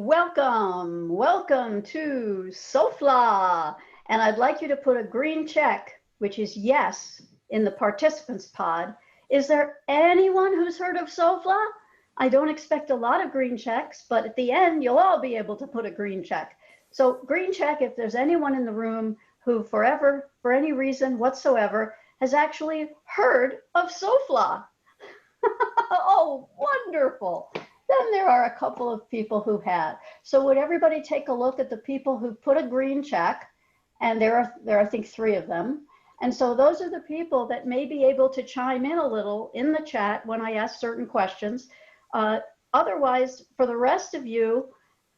welcome to Sofla. And I'd like you to put a green check, which is yes, in the participants pod. Is there anyone who's heard of Sofla? I don't expect a lot of green checks, but at the end, you'll all be able to put a green check. So green check if there's anyone in the room who for any reason whatsoever, has actually heard of Sofla. Oh, wonderful. Then there are a couple of people who had. So would everybody take a look at the people who put a green check? And there are I think 3 of them. And so those are the people that may be able to chime in a little in the chat when I ask certain questions. Otherwise, for the rest of you,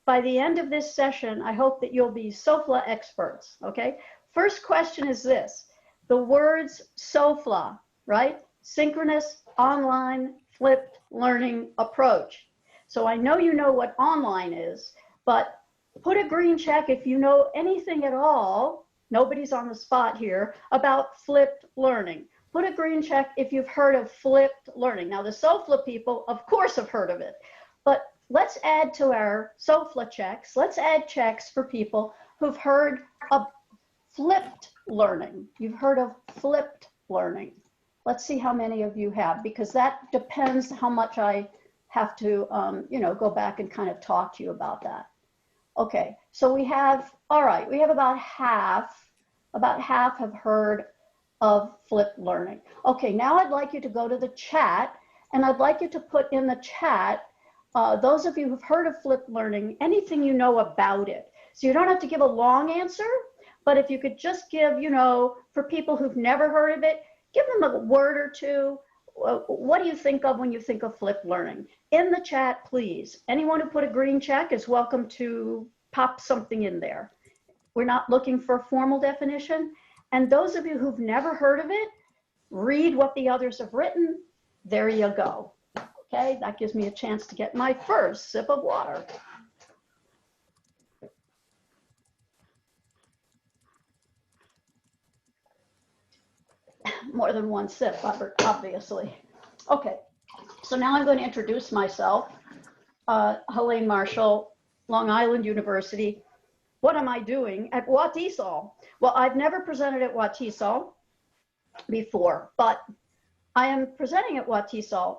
by the end of this session, I hope that you'll be Sofla experts, okay? First question is this, the words Sofla, right? Synchronous, online, flipped learning approach. So I know you know what online is, but put a green check if you know anything at all, nobody's on the spot here, about flipped learning. Put a green check if you've heard of flipped learning. Now the Sofla people, of course, have heard of it, but let's add to our Sofla checks, let's add checks for people who've heard of flipped learning. You've heard of flipped learning. Let's see how many of you have, because that depends how much I have to, go back and kind of talk to you about that. Okay, so we have, all right, we have about half have heard of flipped learning. Okay, now I'd like you to go to the chat, and I'd like you to put in the chat, those of you who've heard of flipped learning, anything you know about it. So you don't have to give a long answer, but if you could just give, for people who've never heard of it, give them a word or two. What do you think of when you think of flipped learning? In the chat, please. Anyone who put a green check is welcome to pop something in there. We're not looking for a formal definition. And those of you who've never heard of it, read what the others have written. There you go. Okay, that gives me a chance to get my first sip of water. More than one sip, obviously. Okay, so now I'm going to introduce myself. Helaine Marshall, Long Island University. What am I doing at WATESOL? Well, I've never presented at WATESOL before, but I am presenting at WATESOL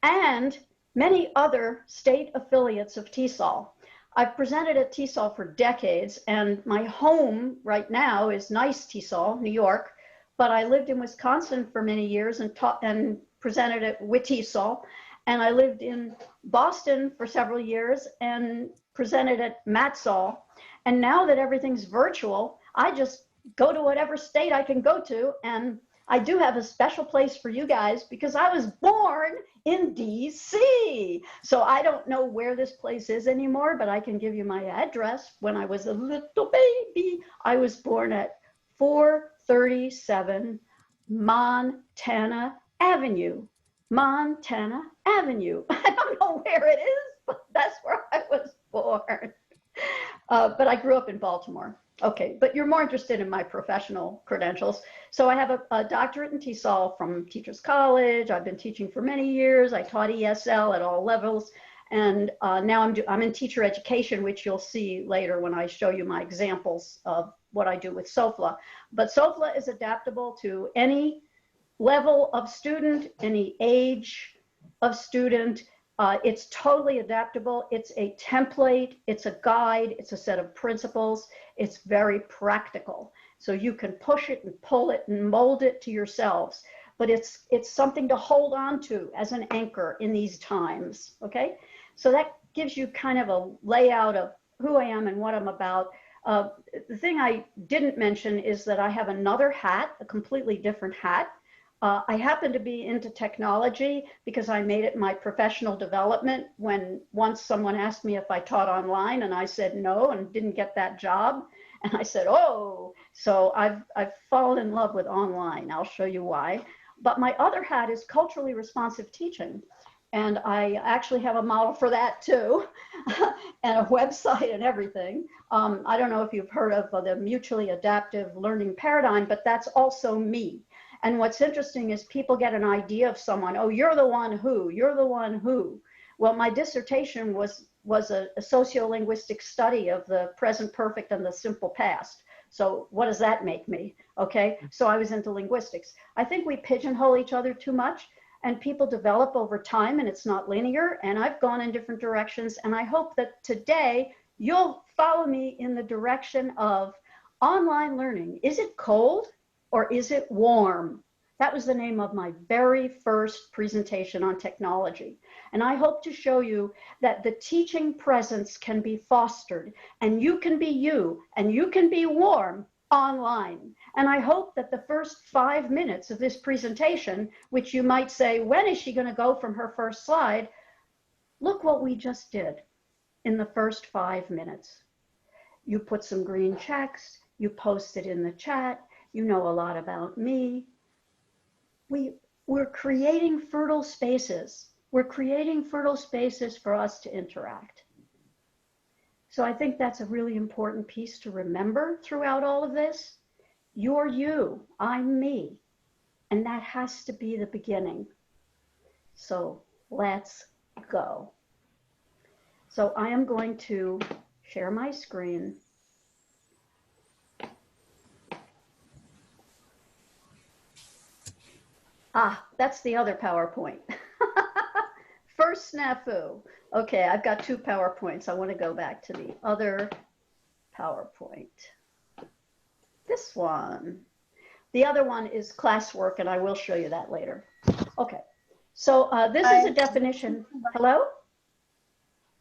and many other state affiliates of TESOL. I've presented at TESOL for decades, and my home right now is nice TESOL, New York, but I lived in Wisconsin for many years and taught and presented at WATESOL, and I lived in Boston for several years and presented at MATSOL. And now that everything's virtual, I just go to whatever state I can go to, and I do have a special place for you guys because I was born in DC. So I don't know where this place is anymore, but I can give you my address. When I was a little baby, I was born at 437 Montana Avenue. Montana Avenue. I don't know where it is, but that's where I was born. But I grew up in Baltimore. Okay, but you're more interested in my professional credentials. So I have a doctorate in TESOL from Teachers College. I've been teaching for many years. I taught ESL at all levels. And now I'm in teacher education, which you'll see later when I show you my examples of what I do with Sofla. But Sofla is adaptable to any level of student, any age of student. It's totally adaptable. It's a template, it's a guide, it's a set of principles. It's very practical. So you can push it and pull it and mold it to yourselves, but it's something to hold on to as an anchor in these times, okay? So that gives you kind of a layout of who I am and what I'm about. The thing I didn't mention is that I have another hat, a completely different hat. I happen to be into technology because I made it my professional development when once someone asked me if I taught online and I said no and didn't get that job. And I said, oh, so I've fallen in love with online. I'll show you why. But my other hat is culturally responsive teaching. And I actually have a model for that too, and a website and everything. I don't know if you've heard of the mutually adaptive learning paradigm, but that's also me. And what's interesting is people get an idea of someone, oh, you're the one who. Well, my dissertation was was a sociolinguistic study of the present perfect and the simple past. So what does that make me? Okay, so I was into linguistics. I think we pigeonhole each other too much, and people develop over time, and it's not linear, and I've gone in different directions, and I hope that today you'll follow me in the direction of online learning. Is it cold or is it warm? That was the name of my very first presentation on technology. And I hope to show you that the teaching presence can be fostered, and you can be you, and you can be warm online. And I hope that the first 5 minutes of this presentation, which you might say, when is she going to go from her first slide? Look what we just did in the first 5 minutes. You put some green checks, you post it in the chat, you know a lot about me. We're creating fertile spaces. We're creating fertile spaces for us to interact. So I think that's a really important piece to remember throughout all of this. You're you, I'm me, and that has to be the beginning. So let's go. So I am going to share my screen. Ah, that's the other PowerPoint. First snafu. Okay, I've got 2 PowerPoints. I want to go back to the other PowerPoint. This one. The other one is classwork, and I will show you that later. Okay, so this is a definition. Hello?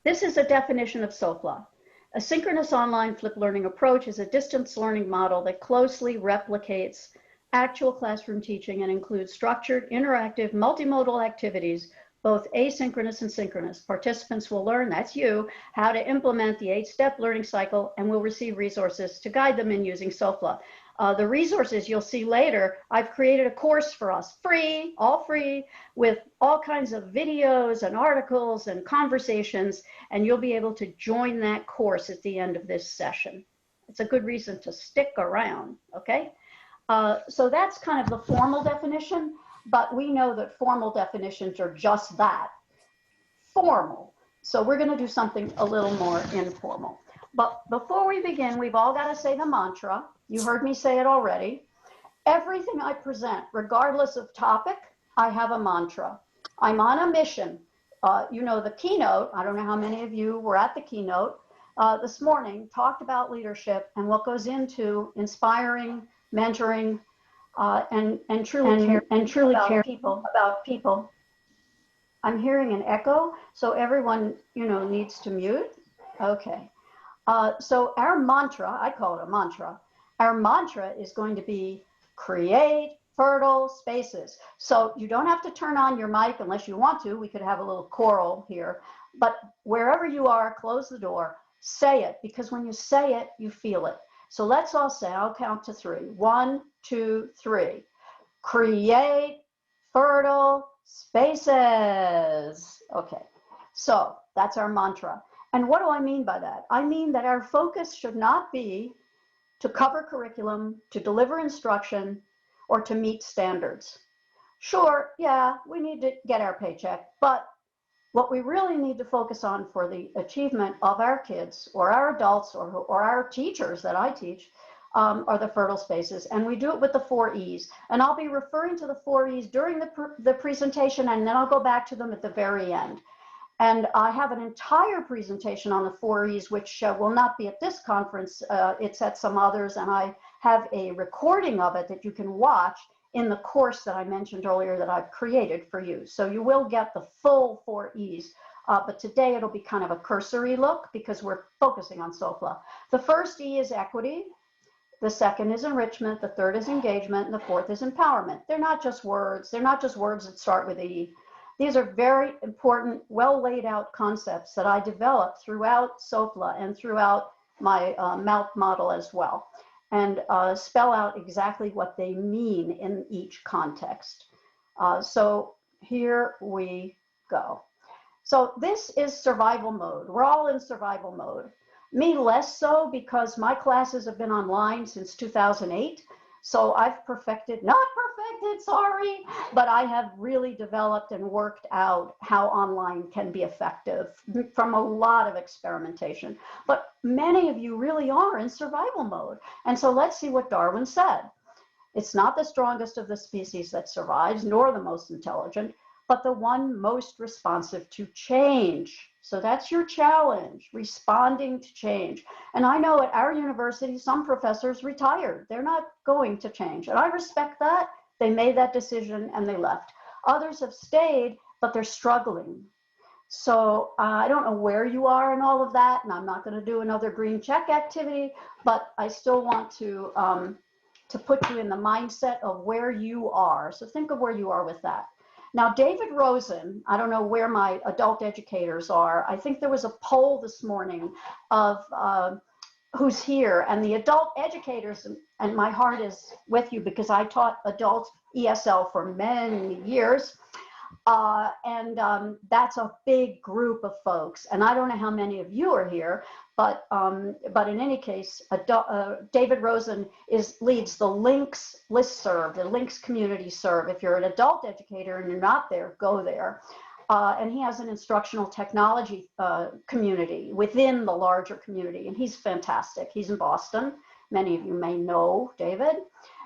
This is a definition of Sofla. A synchronous online flipped learning approach is a distance learning model that closely replicates actual classroom teaching and includes structured, interactive, multimodal activities, both asynchronous and synchronous. Participants will learn, that's you, how to implement the 8-step learning cycle and will receive resources to guide them in using Sofla. The resources you'll see later, I've created a course for us, free, all free, with all kinds of videos and articles and conversations, and you'll be able to join that course at the end of this session. It's a good reason to stick around, okay? So that's kind of the formal definition, but we know that formal definitions are just that, formal. So we're going to do something a little more informal. But before we begin, we've all got to say the mantra. You heard me say it already. Everything I present, regardless of topic, I have a mantra. I'm on a mission. You know, the keynote, I don't know how many of you were at the keynote this morning, talked about leadership and what goes into inspiring, mentoring, and truly care about people. I'm hearing an echo, so everyone, you know, needs to mute. Okay. So our mantra, I call it a mantra, our mantra is going to be create fertile spaces. So you don't have to turn on your mic unless you want to. We could have a little choral here, but wherever you are, close the door, say it, because when you say it, you feel it. So let's all say, I'll count to 3. 1, 2, 3. Create fertile spaces. Okay, so that's our mantra. And what do I mean by that? I mean that our focus should not be to cover curriculum, to deliver instruction, or to meet standards. Sure, yeah, we need to get our paycheck, but what we really need to focus on for the achievement of our kids or our adults or our teachers that I teach are the fertile spaces. And we do it with the 4 E's. And I'll be referring to the 4 E's during the presentation, and then I'll go back to them at the very end. And I have an entire presentation on the 4 E's, which will not be at this conference. It's at some others, and I have a recording of it that you can watch in the course that I mentioned earlier that I've created for you. So you will get the full 4 E's, but today it'll be kind of a cursory look because we're focusing on Sofla. The first E is equity. The second is enrichment. The third is engagement. And the fourth is empowerment. They're not just words. They're not just words that start with E. These are very important, well laid out concepts that I developed throughout Sofla and throughout my mouth model as well, and spell out exactly what they mean in each context. So here we go. So this is survival mode. We're all in survival mode. Me less so because my classes have been online since 2008. So I've perfected, not perfected, sorry, but I have really developed and worked out how online can be effective from a lot of experimentation. But many of you really are in survival mode. And so let's see what Darwin said. It's not the strongest of the species that survives, nor the most intelligent, but the one most responsive to change. So that's your challenge, responding to change. And I know at our university, some professors retired. They're not going to change. And I respect that. They made that decision and they left. Others have stayed, but they're struggling. So I don't know where you are in all of that, and I'm not going to do another green check activity, but I still want to put you in the mindset of where you are. So think of where you are with that. Now, David Rosen, I don't know where my adult educators are. I think there was a poll this morning of who's here, and the adult educators, and my heart is with you because I taught adult ESL for many years. That's a big group of folks, and I don't know how many of you are here, but in any case, David Rosen leads the Links listserv, the Links community serve. If you're an adult educator and you're not there, go there. And he has an instructional technology community within the larger community, and he's fantastic. He's in Boston. Many of you may know David.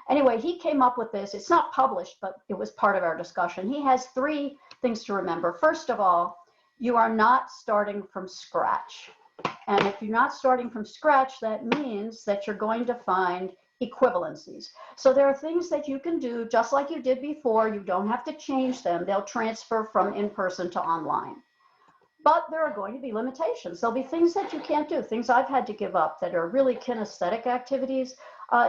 Anyway, he came up with this. It's not published, but it was part of our discussion. He has 3 things to remember. First of all, you are not starting from scratch. And if you're not starting from scratch, that means that you're going to find equivalencies. So there are things that you can do just like you did before. You don't have to change them. They'll transfer from in-person to online. But there are going to be limitations. There'll be things that you can't do, things I've had to give up that are really kinesthetic activities.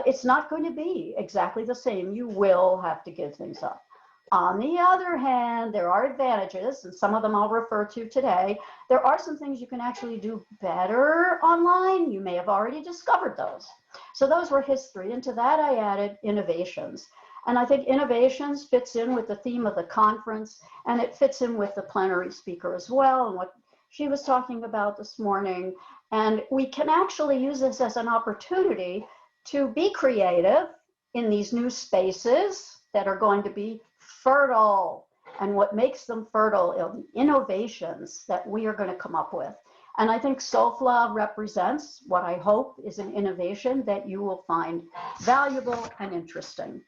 It's not going to be exactly the same. You will have to give things up. On the other hand, there are advantages, and some of them I'll refer to today. There are some things you can actually do better online. You may have already discovered those. So those were his 3. And to that, I added innovations. And I think innovations fits in with the theme of the conference, and it fits in with the plenary speaker as well, and what she was talking about this morning. And we can actually use this as an opportunity to be creative in these new spaces that are going to be fertile. And what makes them fertile are the innovations that we are going to come up with. And I think Sofla represents what I hope is an innovation that you will find valuable and interesting.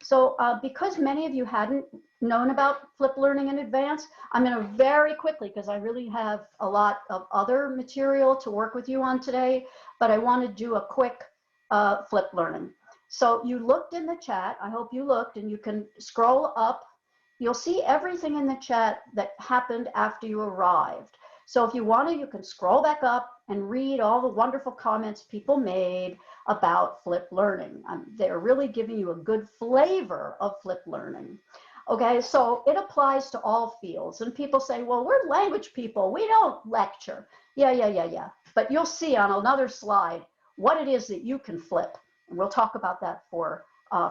So because many of you hadn't known about flipped learning in advance, I'm going to very quickly, because I really have a lot of other material to work with you on today, but I want to do a quick flipped learning. So you looked in the chat. I hope you looked, and you can scroll up. You'll see everything in the chat that happened after you arrived. So if you want to, you can scroll back up and read all the wonderful comments people made about flipped learning. They're really giving you a good flavor of flipped learning. Okay, so it applies to all fields. And people say, well, we're language people. We don't lecture. Yeah. But you'll see on another slide what it is that you can flip. And we'll talk about that for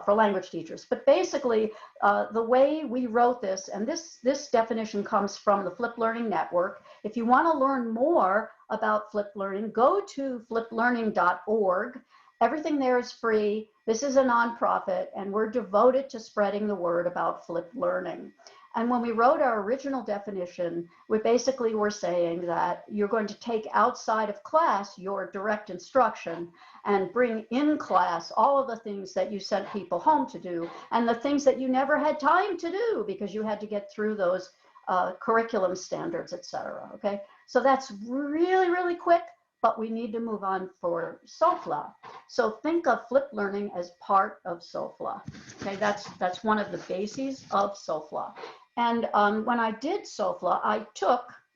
language teachers. But basically, the way we wrote this, and this definition comes from the Flipped Learning Network. If you want to learn more about flipped learning, go to flippedlearning.org. Everything there is free. This is a nonprofit, and we're devoted to spreading the word about flipped learning. And when we wrote our original definition, we basically were saying that you're going to take outside of class your direct instruction and bring in class all of the things that you sent people home to do and the things that you never had time to do because you had to get through those curriculum standards, et cetera. Okay, so that's really, really quick, but we need to move on for Sofla. So think of flipped learning as part of Sofla. Okay, that's one of the bases of Sofla. And when I did Sofla,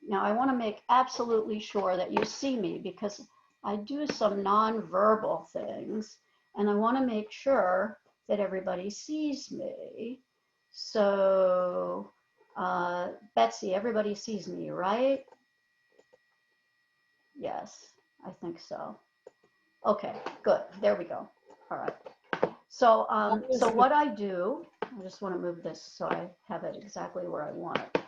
now I want to make absolutely sure that you see me because I do some nonverbal things and I want to make sure that everybody sees me. So Betsy, everybody sees me, right? Yes, I think so. Okay, good. There we go. All right. So, so what I do, I just want to move this so I have it exactly where I want it.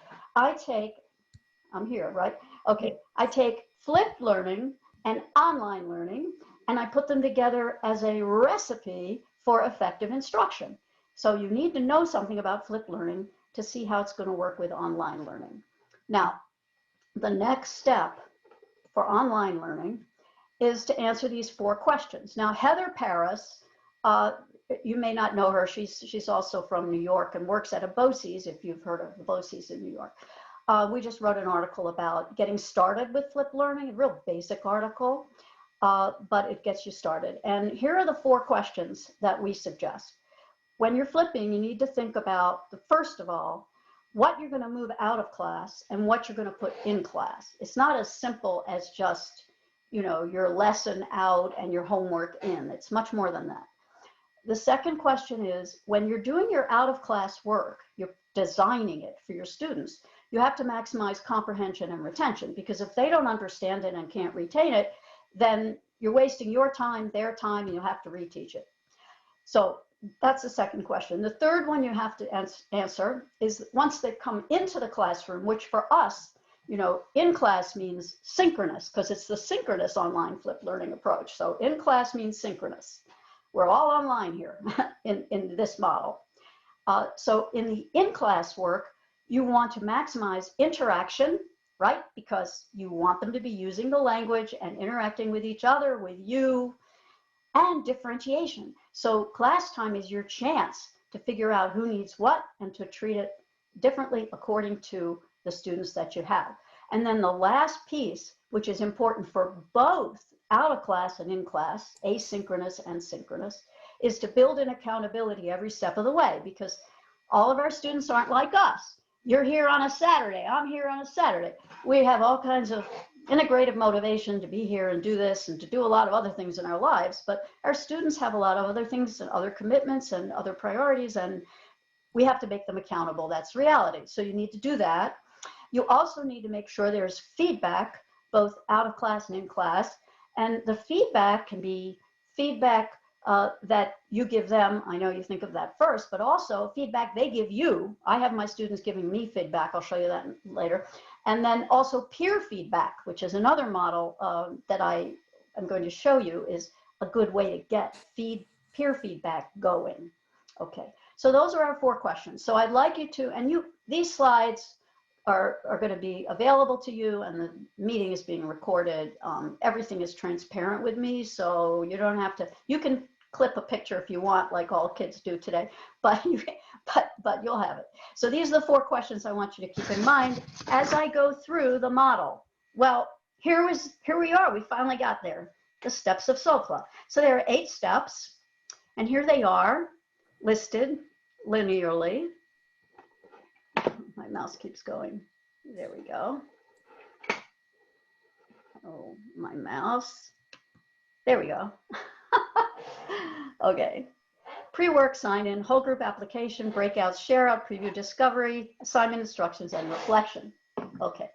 I'm here, right? Okay, I take flipped learning and online learning, and I put them together as a recipe for effective instruction. So you need to know something about flipped learning to see how it's going to work with online learning. Now, the next step for online learning is to answer these 4 questions. Now, Heather Paris, you may not know her. She's also from New York and works at a BOCES, if you've heard of the BOCES in New York. We just wrote an article about getting started with flipped learning, a real basic article, but it gets you started. And here are the 4 questions that we suggest. When you're flipping, you need to think about, first of all, what you're going to move out of class and what you're going to put in class. It's not as simple as just, you know, your lesson out and your homework in. It's much more than that. The second question is, when you're doing your out-of-class work, you're designing it for your students, you have to maximize comprehension and retention, because if they don't understand it and can't retain it, then you're wasting your time, their time, and you have to reteach it. So that's the second question. The third one you have to answer is, once they come into the classroom, which for us, you know, in class means synchronous, because it's the synchronous online flipped learning approach. So in class means synchronous. We're all online here in this model. So in the in-class work, you want to maximize interaction, right? Because you want them to be using the language and interacting with each other, with you, and differentiation. So class time is your chance to figure out who needs what and to treat it differently according to the students that you have. And then the last piece, which is important for both out of class and in class, asynchronous and synchronous, is to build in accountability every step of the way, because all of our students aren't like us. You're here on a Saturday, I'm here on a Saturday. We have all kinds of integrative motivation to be here and do this and to do a lot of other things in our lives, but our students have a lot of other things and other commitments and other priorities, and we have to make them accountable. That's reality. So you need to do that. You also need to make sure there's feedback, both out of class and in class. And the feedback can be feedback that you give them. I know you think of that first, but also feedback they give you. I have my students giving me feedback. I'll show you that later. And then also peer feedback, which is another model that I am going to show you is a good way to get peer feedback going. Okay, so those are our 4 questions. So I'd like you to, and these slides are going to be available to you, and the meeting is being recorded. Everything is transparent with me, so you don't have to, you can clip a picture if you want, like all kids do today, but you'll have it. So these are the 4 questions I want you to keep in mind as I go through the model. Well, here we are. We finally got there. The steps of Sofla. So there are 8 steps, and here they are listed linearly. My mouse keeps going. There we go. Oh, my mouse. There we go. Okay. Pre-work, sign-in, whole group application, breakouts, share-out, preview, discovery, assignment instructions, and reflection. Okay.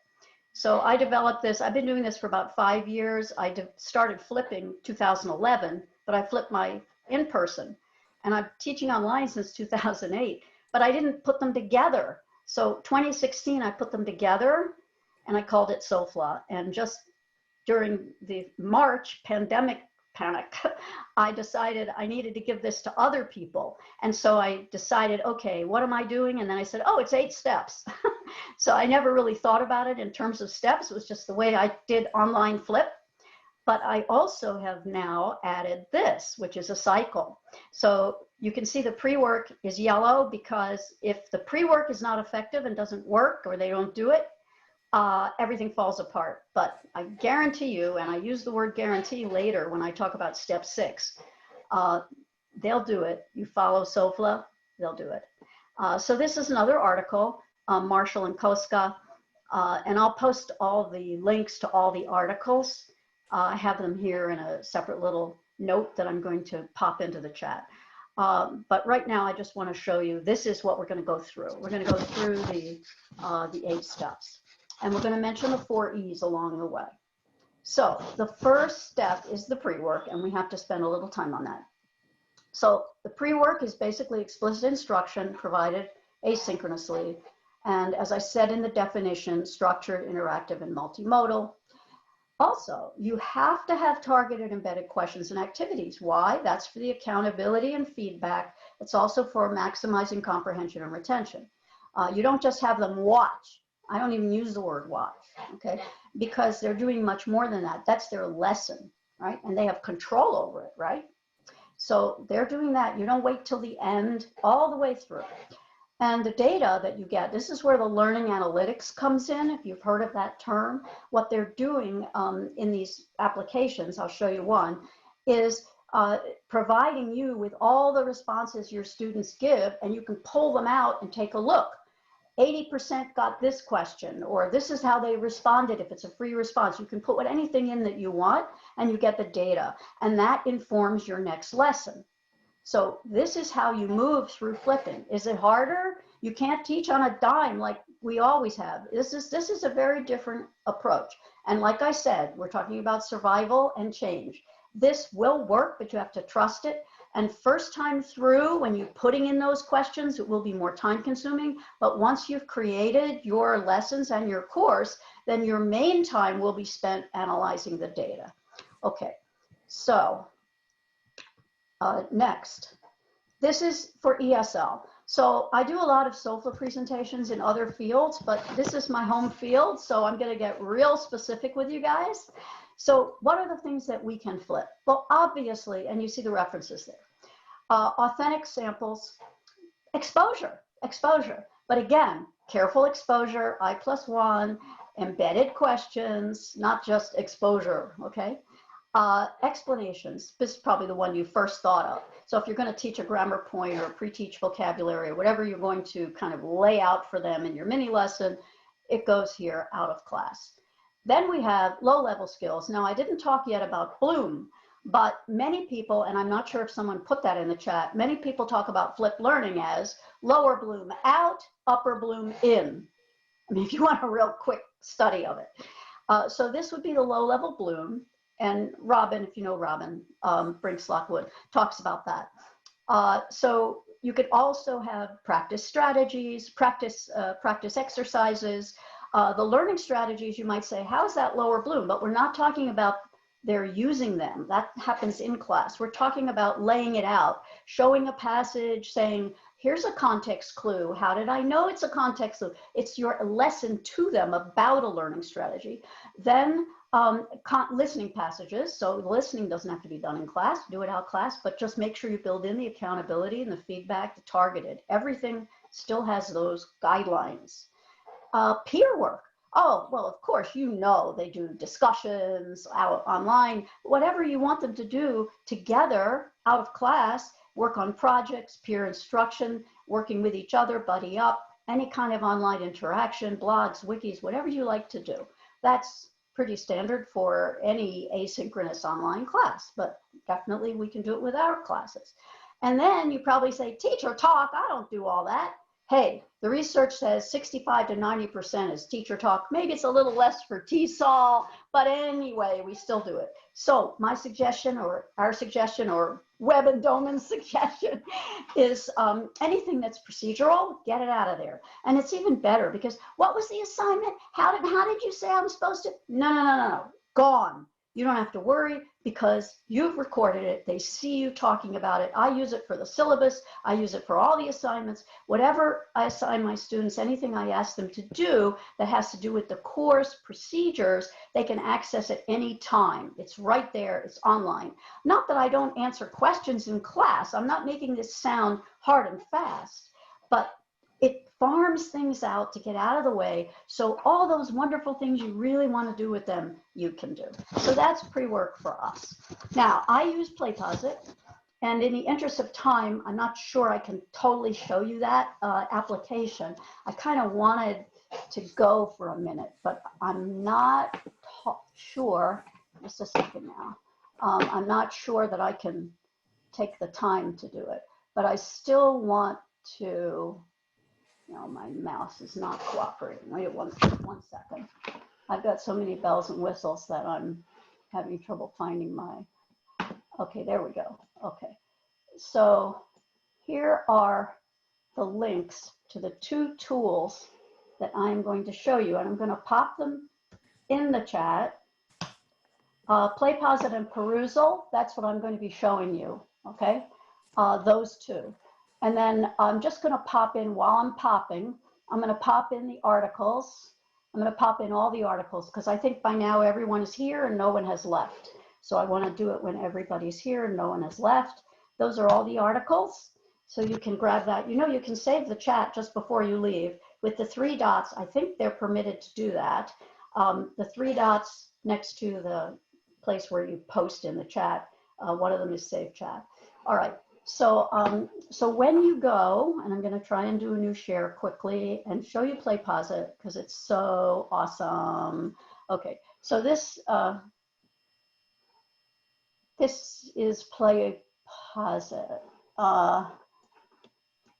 So I developed this. I've been doing this for about 5 years. I started flipping 2011, but I flipped my in-person. And I'm teaching online since 2008, but I didn't put them together. So 2016, I put them together and I called it Sofla. And just during the March pandemic panic, I decided I needed to give this to other people. And so I decided, okay, what am I doing? And then I said, oh, it's 8 steps. So I never really thought about it in terms of steps. It was just the way I did online flip. But I also have now added this, which is a cycle. So you can see the pre-work is yellow, because if the pre-work is not effective and doesn't work, or they don't do it, everything falls apart. But I guarantee you, and I use the word guarantee later when I talk about step 6, they'll do it. You follow Sofla, they'll do it. So this is another article, Marshall and Koska, and I'll post all the links to all the articles. I have them here in a separate little note that I'm going to pop into the chat. But right now, I just want to show you, this is what we're going to go through. We're going to go through the 8 steps. And we're going to mention the 4 E's along the way. So the first step is the pre-work, and we have to spend a little time on that. So the pre-work is basically explicit instruction provided asynchronously. And as I said in the definition, structured, interactive, and multimodal. Also, you have to have targeted embedded questions and activities. Why? That's for the accountability and feedback. It's also for maximizing comprehension and retention. You don't just have them watch. I don't even use the word watch, okay? Because they're doing much more than that. That's their lesson, right? And they have control over it, right? So they're doing that. You don't wait till the end, all the way through. And the data that you get, this is where the learning analytics comes in, if you've heard of that term. What they're doing in these applications, I'll show you one, is providing you with all the responses your students give, and you can pull them out and take a look. 80% got this question, or this is how they responded. If it's a free response, you can put anything in that you want, and you get the data, and that informs your next lesson. So this is how you move through flipping. Is it harder? You can't teach on a dime like we always have. This is a very different approach. And like I said, we're talking about survival and change. This will work, but you have to trust it. And first time through, when you're putting in those questions, it will be more time consuming. But once you've created your lessons and your course, then your main time will be spent analyzing the data. Okay, so next, this is for ESL. So I do a lot of Sofla presentations in other fields, but this is my home field, so I'm gonna get real specific with you guys. So what are the things that we can flip? Well, obviously, and you see the references there, authentic samples, exposure. But again, careful exposure, I+1, embedded questions, not just exposure, okay? Explanations, this is probably the one you first thought of. So if you're going to teach a grammar point or pre-teach vocabulary or whatever you're going to kind of lay out for them in your mini lesson, it goes here out of class. Then we have low-level skills. Now, I didn't talk yet about Bloom, but many people, and I'm not sure if someone put that in the chat, many people talk about flipped learning as lower Bloom out, upper Bloom in. I mean, if you want a real quick study of it. So this would be the low-level Bloom. And Robin, if you know Robin Brinks-Lockwood, talks about that. So you could also have practice strategies, practice exercises. The learning strategies, you might say, how is that lower Bloom? But we're not talking about they're using them. That happens in class. We're talking about laying it out, showing a passage, saying, here's a context clue. How did I know it's a context clue? It's your lesson to them about a learning strategy. Then listening passages. So listening doesn't have to be done in class, do it out of class, but just make sure you build in the accountability and the feedback, the targeted. Everything still has those guidelines. Peer work. Oh, well, of course, you know, they do discussions out online, whatever you want them to do together out of class, work on projects, peer instruction, working with each other, buddy up, any kind of online interaction, blogs, wikis, whatever you like to do. That's pretty standard for any asynchronous online class, but definitely we can do it with our classes. And then you probably say, teacher talk, I don't do all that. Hey, the research says 65 to 90% is teacher talk. Maybe it's a little less for TESOL, but anyway, we still do it. So my suggestion, or our suggestion, or Webb and Doman's suggestion is anything that's procedural, get it out of there. And it's even better because what was the assignment? How did you say I'm supposed to? No. Gone. You don't have to worry because you've recorded it. They see you talking about it. I use it for the syllabus. I use it for all the assignments. Whatever I assign my students, anything I ask them to do that has to do with the course procedures, they can access at any time. It's right there. It's online. Not that I don't answer questions in class. I'm not making this sound hard and fast, but it farms things out to get out of the way. So all those wonderful things you really want to do with them, you can do. So that's pre-work for us. Now, I use PlayPosit. And in the interest of time, I'm not sure I can totally show you that application. I kind of wanted to go for a minute, but I'm not sure, just a second now. I'm not sure that I can take the time to do it, but I still want to. No, my mouse is not cooperating. Wait one second. I've got so many bells and whistles that I'm having trouble finding my, okay, there we go. Okay, so here are the links to the two tools that I'm going to show you, and I'm going to pop them in the chat. Play, pause it, and perusal. That's what I'm going to be showing you, okay? Those two. And then I'm just going to pop in while I'm popping. I'm going to pop in the articles. I'm going to pop in all the articles because I think by now everyone is here and no one has left. So I want to do it when everybody's here and no one has left. Those are all the articles. So you can grab that. You know, you can save the chat just before you leave. With the 3 dots, I think they're permitted to do that. The 3 dots next to the place where you post in the chat, one of them is save chat. All right. So, so when you go, and I'm going to try and do a new share quickly and show you Play Pause It because it's so awesome. Okay, so this this is Play Pause It.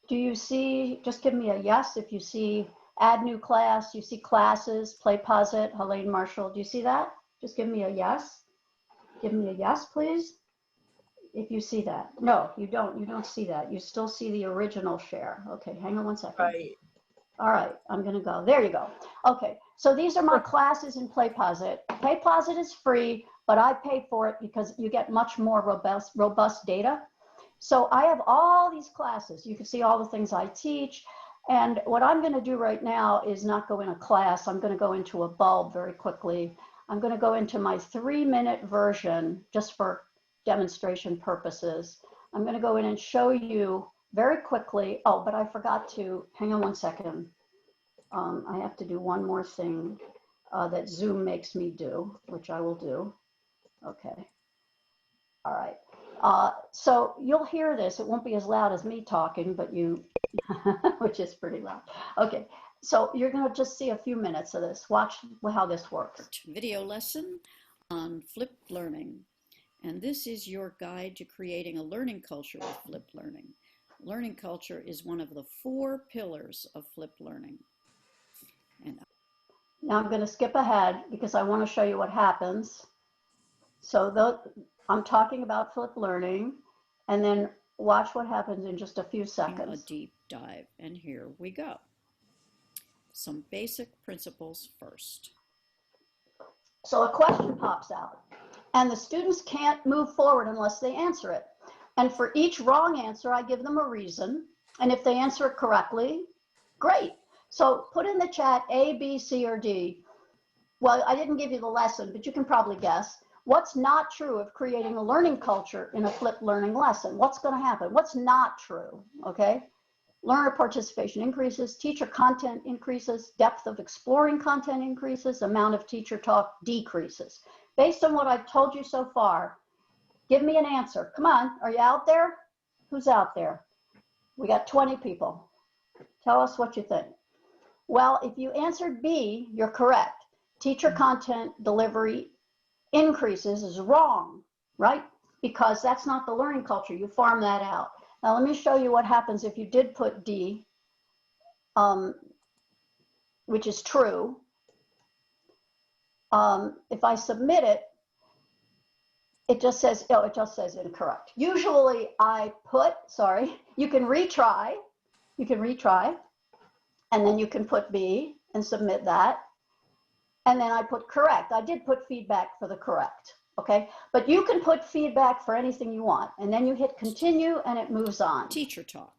Do you see? Just give me a yes if you see add new class. You see classes, Play Pause It, Helaine Marshall. Do you see that? Just give me a yes. Give me a yes, please. If you see that. No, you don't see that. You still see the original share. Okay, hang on one second. Right. All right, I'm gonna go. There you go. Okay, so these are my classes in Play Pause It. Play Pause It is free, but I pay for it because you get much more robust data. So I have all these classes. You can see all the things I teach. And what I'm gonna do right now is not go in a class. I'm gonna go into a bulb very quickly. I'm gonna go into my 3-minute version just for demonstration purposes. I'm going to go in and show you very quickly. Oh, but I forgot to, hang on one second. I have to do one more thing that Zoom makes me do, which I will do. Okay. All right. So you'll hear this. It won't be as loud as me talking, but you, which is pretty loud. Okay. So you're going to just see a few minutes of this. Watch how this works. Video lesson on flipped learning. And this is your guide to creating a learning culture with flipped learning. Learning culture is one of the 4 pillars of flipped learning. And now I'm going to skip ahead because I want to show you what happens. So I'm talking about flipped learning, and then watch what happens in just a few seconds. A deep dive, and here we go. Some basic principles first. So a question pops out, and the students can't move forward unless they answer it. And for each wrong answer, I give them a reason. And if they answer it correctly, great. So put in the chat A, B, C, or D. Well, I didn't give you the lesson, but you can probably guess. What's not true of creating a learning culture in a flipped learning lesson? What's going to happen? What's not true? Okay. Learner participation increases, teacher content increases, depth of exploring content increases, amount of teacher talk decreases. Based on what I've told you so far, give me an answer. Come on, are you out there? Who's out there? We got 20 people. Tell us what you think. Well, if you answered B, you're correct. Teacher content delivery increases is wrong, right? Because that's not the learning culture. You farm that out. Now, let me show you what happens if you did put D, which is true. If I submit it, it just says, oh, it just says incorrect. Usually I put, sorry, you can retry, and then you can put B and submit that. And then I put correct. I did put feedback for the correct, okay? But you can put feedback for anything you want, and then you hit continue and it moves on. Teacher talk.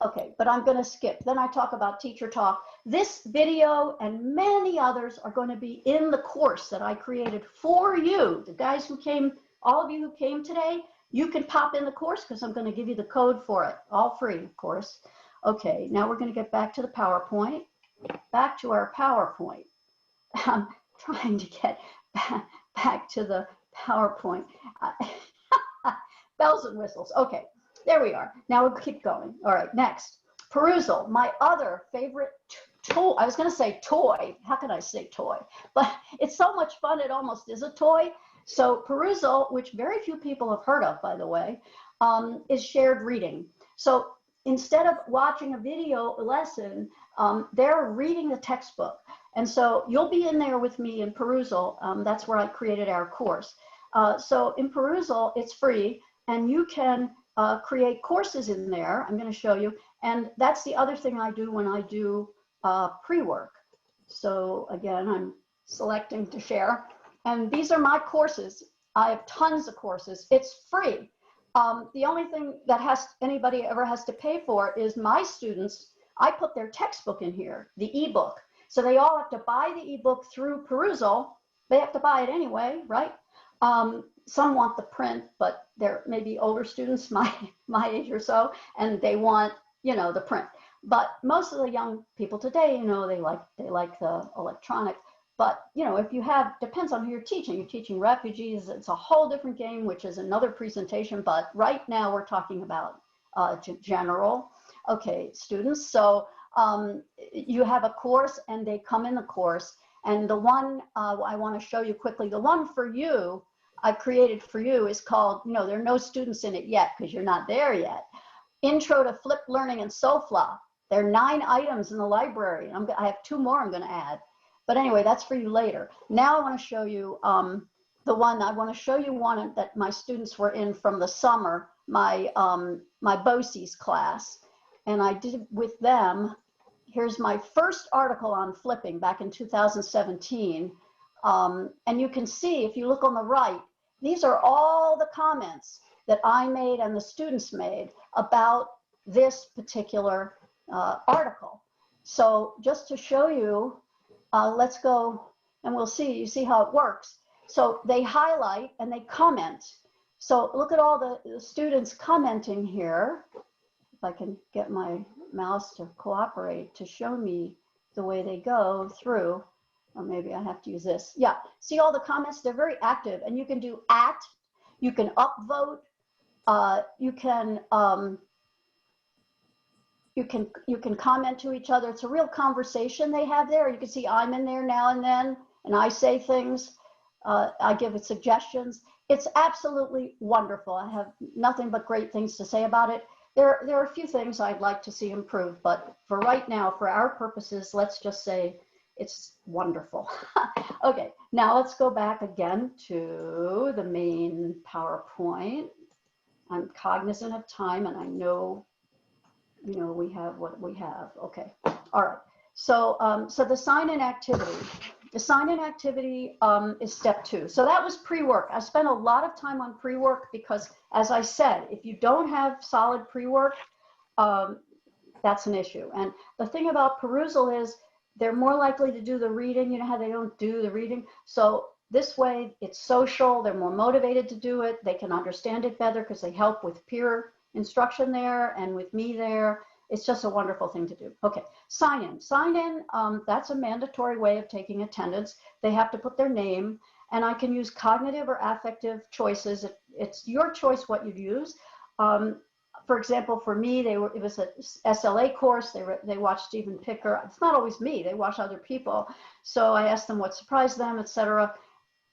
Okay, but I'm gonna skip. Then I talk about teacher talk. This video and many others are going to be in the course that I created for you. The guys who came, all of you who came today, you can pop in the course because I'm gonna give you the code for it, all free, of course. Okay, now we're gonna get back to the PowerPoint. Back to our PowerPoint. I'm trying to get back to the PowerPoint. Bells and whistles. Okay, there we are. Now we'll keep going. All right, next. Perusal, my other favorite tool. I was going to say toy. How can I say toy? But it's so much fun, it almost is a toy. So Perusal, which very few people have heard of, by the way, is shared reading. So instead of watching a video lesson, they're reading the textbook. And so you'll be in there with me in Perusal. That's where I created our course. So in Perusal, it's free, and you can create courses in there. I'm going to show you. And that's the other thing I do when I do pre-work. So again, I'm selecting to share. And these are my courses. I have tons of courses. It's free. The only thing that anybody ever has to pay for is my students. I put their textbook in here, the ebook. So they all have to buy the ebook through Perusal. They have to buy it anyway, right? Some want the print, but they're maybe older students, my age or so, and they want, the print. But most of the young people today, they like the electronic. But, if you depends on who you're teaching. You're teaching refugees, it's a whole different game, which is another presentation. But right now we're talking about general, okay, students. So you have a course and they come in the course. And the one I want to show you quickly, the one for you, I created for you is called, there are no students in it yet because you're not there yet. Intro to Flipped Learning and Sofla. There are 9 items in the library. I have 2 more I'm going to add. But anyway, that's for you later. Now I want to show you one that my students were in from the summer, my BOCES class. And I did with them. Here's my first article on flipping back in 2017. And you can see, if you look on the right, these are all the comments that I made and the students made about this particular article. So just to show you, let's go and we'll see, you see how it works. So they highlight and they comment. So look at all the students commenting here. If I can get my mouse to cooperate to show me the way they go through, or maybe I have to use this. Yeah, see all the comments, they're very active, and you can do you can upvote, you can comment to each other. It's a real conversation they have there. You can see I'm in there now and then, and I say things. I give it suggestions. It's absolutely wonderful. I have nothing but great things to say about it. There are a few things I'd like to see improved, but for right now, for our purposes, let's just say it's wonderful. Okay, now let's go back again to the main PowerPoint. I'm cognizant of time, and I know we have what we have. Okay, all right. So, so the sign-in activity. The sign-in activity is step 2. So that was pre-work. I spent a lot of time on pre-work because, as I said, if you don't have solid pre-work, that's an issue. And the thing about Perusal is they're more likely to do the reading. You know how they don't do the reading? So this way, it's social. They're more motivated to do it. They can understand it better because they help with peer instruction there and with me there. It's just a wonderful thing to do. Okay, sign in. Sign in, that's a mandatory way of taking attendance. They have to put their name, and I can use cognitive or affective choices. It's your choice what you use. For example, for me, it was a SLA course. They watched Stephen Picker. It's not always me. They watch other people. So I asked them what surprised them, etc.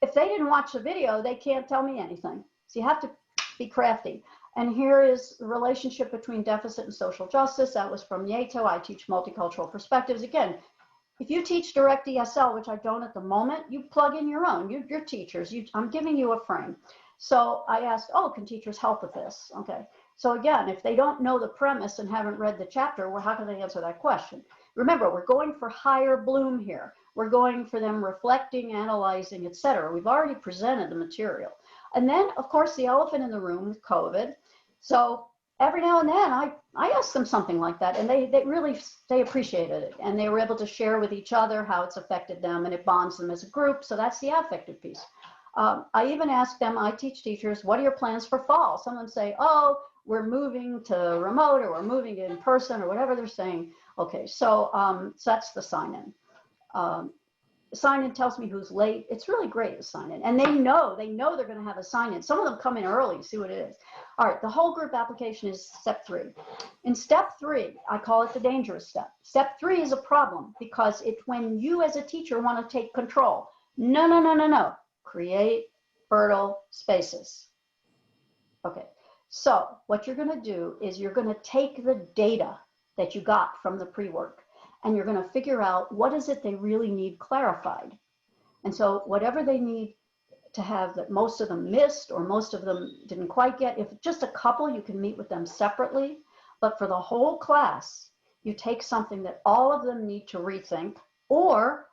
If they didn't watch the video, they can't tell me anything. So you have to be crafty. And here is the relationship between deficit and social justice. That was from Yato. I teach multicultural perspectives. Again, if you teach direct ESL, which I don't at the moment, you plug in your own. You're teachers. I'm giving you a frame. So I asked, oh, can teachers help with this? Okay. So again, if they don't know the premise and haven't read the chapter, well, how can they answer that question? Remember, we're going for higher bloom here. We're going for them reflecting, analyzing, etc. We've already presented the material. And then, of course, the elephant in the room with COVID. So every now and then I ask them something like that, and they appreciated it, and they were able to share with each other how it's affected them, and it bonds them as a group. So that's the affective piece. I even ask them, I teach teachers, what are your plans for fall? Someone say, oh, we're moving to remote, or we're moving in person, or whatever they're saying. Okay, so, so that's the sign-in. Sign-in tells me who's late. It's really great to sign in, and they know they're going to have a sign-in. Some of them come in early, see what it is. All right, the whole group application is step 3. In step 3, I call it the dangerous step. Step 3 is a problem because it's when you as a teacher want to take control. No. Create fertile spaces. Okay, so what you're going to do is you're going to take the data that you got from the pre-work, and you're going to figure out what is it they really need clarified. And so whatever they need to have that most of them missed or most of them didn't quite get, if just a couple, you can meet with them separately. But for the whole class, you take something that all of them need to rethink, or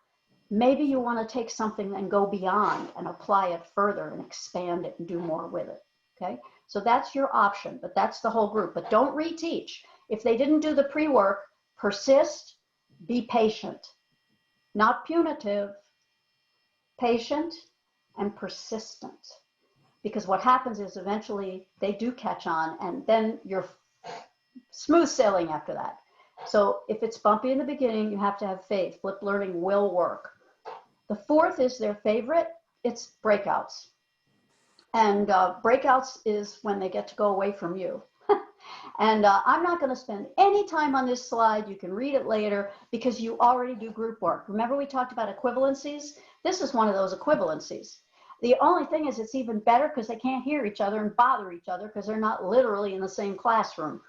Maybe you want to take something and go beyond and apply it further and expand it and do more with it. Okay, so that's your option, but that's the whole group. But don't reteach. If they didn't do the pre-work, persist, be patient, not punitive, patient and persistent. Because what happens is eventually they do catch on, and then you're smooth sailing after that. So if it's bumpy in the beginning, you have to have faith. Flip learning will work. The fourth is their favorite. It's breakouts. And breakouts is when they get to go away from you. And I'm not going to spend any time on this slide. You can read it later because you already do group work. Remember we talked about equivalencies? This is one of those equivalencies. The only thing is it's even better because they can't hear each other and bother each other because they're not literally in the same classroom.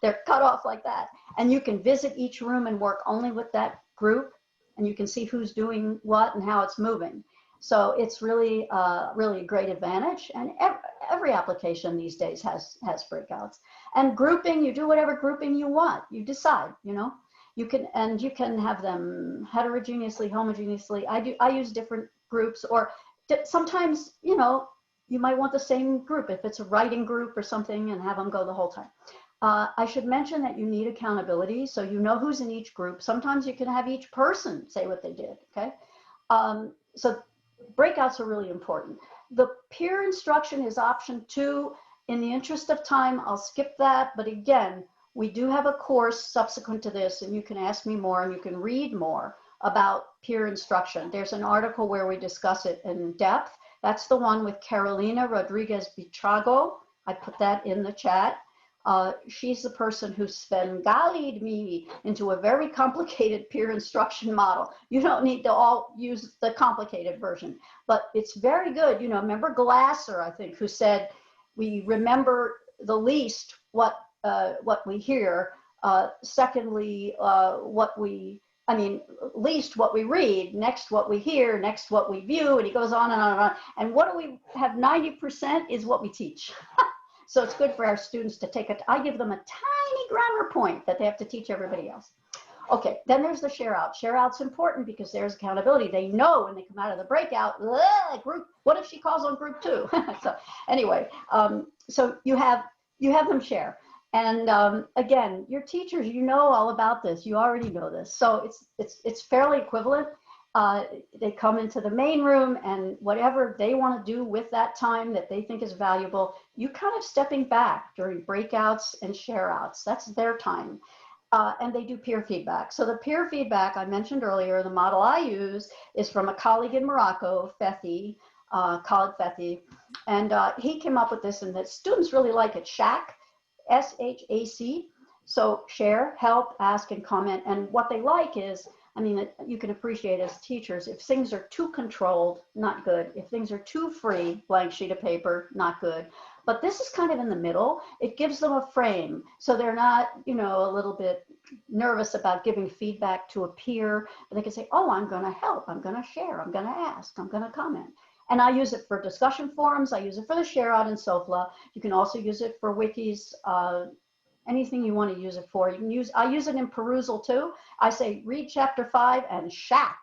They're cut off like that. And you can visit each room and work only with that group, and you can see who's doing what and how it's moving. So it's really, really a great advantage. And every application these days has breakouts. And grouping, you do whatever grouping you want. You decide, you know. You can have them heterogeneously, homogeneously. I use different groups, or sometimes, you know, you might want the same group if it's a writing group or something, and have them go the whole time. I should mention that you need accountability, so you know who's in each group. Sometimes you can have each person say what they did, okay? So breakouts are really important. The peer instruction is option 2. In the interest of time, I'll skip that, but again, we do have a course subsequent to this, and you can ask me more and you can read more about peer instruction. There's an article where we discuss it in depth. That's the one with Carolina Rodriguez Bitrago. I put that in the chat. She's the person who Svengali'd me into a very complicated peer instruction model. You don't need to all use the complicated version, but it's very good. You know, remember Glasser, I think, who said, we remember the least what we hear. Secondly, least what we read, next what we hear, next what we view, and he goes on and on and on. And what do we have? 90% is what we teach. So it's good for our students to take it. I give them a tiny grammar point that they have to teach everybody else. Okay, then there's the share out. Share out's important because there's accountability. They know when they come out of the breakout, group, what if she calls on group 2? So anyway, so you have them share. And again, your teachers, you know all about this. You already know this. So it's fairly equivalent. They come into the main room, and whatever they want to do with that time that they think is valuable, you kind of stepping back during breakouts and share outs. That's their time. And they do peer feedback. So the peer feedback I mentioned earlier, the model I use is from a colleague in Morocco, Fethi, Khalid Fethi. And he came up with this, and that students really like it. SHAC, S-H-A-C. So share, help, ask, and comment. And what they like is, I mean, you can appreciate as teachers, if things are too controlled, not good. If things are too free, blank sheet of paper, not good. But this is kind of in the middle. It gives them a frame, so they're not, you know, a little bit nervous about giving feedback to a peer. But they can say, oh, I'm going to help, I'm going to share, I'm going to ask, I'm going to comment. And I use it for discussion forums. I use it for the share out in Sofla. You can also use it for wikis. Anything you want to use it for. You can use, I use it in perusal too. I say read chapter 5 and shack.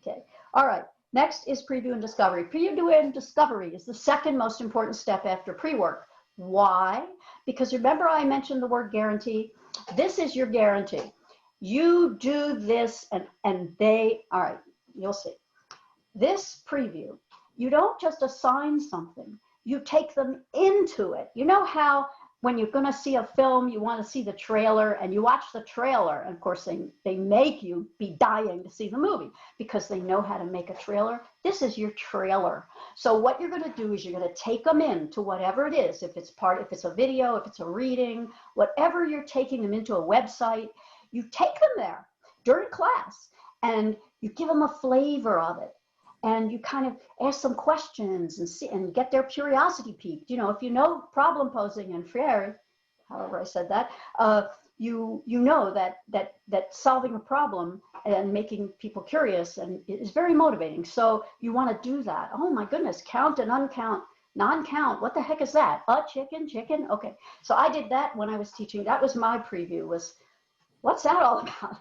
Okay, all right. Next is preview and discovery. Preview and discovery is the second most important step after pre-work. Why? Because remember I mentioned the word guarantee. This is your guarantee. You do this and they, all right, you'll see. This preview, you don't just assign something, you take them into it. You know how when you're going to see a film, you want to see the trailer, and you watch the trailer, and of course they make you be dying to see the movie because they know how to make a trailer. This is your trailer. So what you're going to do is you're going to take them into whatever it is. If it's a video, if it's a reading, whatever you're taking them into, a website, you take them there during class and you give them a flavor of it. And you kind of ask some questions and see and get their curiosity piqued. You know, if you know problem posing and Freire, however I said that, you know that solving a problem and making people curious and is very motivating. So you want to do that. Oh my goodness, count and uncount, non-count. What the heck is that? A chicken. Okay. So I did that when I was teaching. That was my preview. Was what's that all about?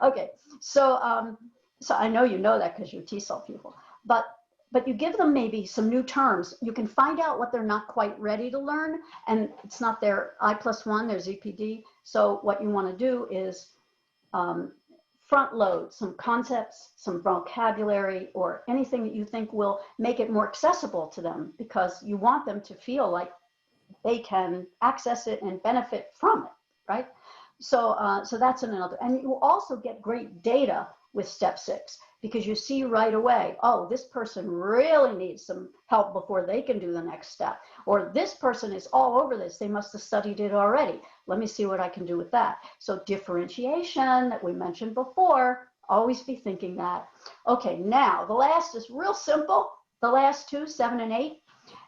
Okay. So So I know you know that because you're TESOL people, but you give them maybe some new terms. You can find out what they're not quite ready to learn, and it's not their I+1, their ZPD. So what you want to do is front load some concepts, some vocabulary, or anything that you think will make it more accessible to them, because you want them to feel like they can access it and benefit from it, right? So, so that's another. And you also get great data with step 6, because you see right away, oh, this person really needs some help before they can do the next step. Or this person is all over this. They must have studied it already. Let me see what I can do with that. So differentiation that we mentioned before, always be thinking that. Okay, now the last is real simple. The last two, 7 and 8.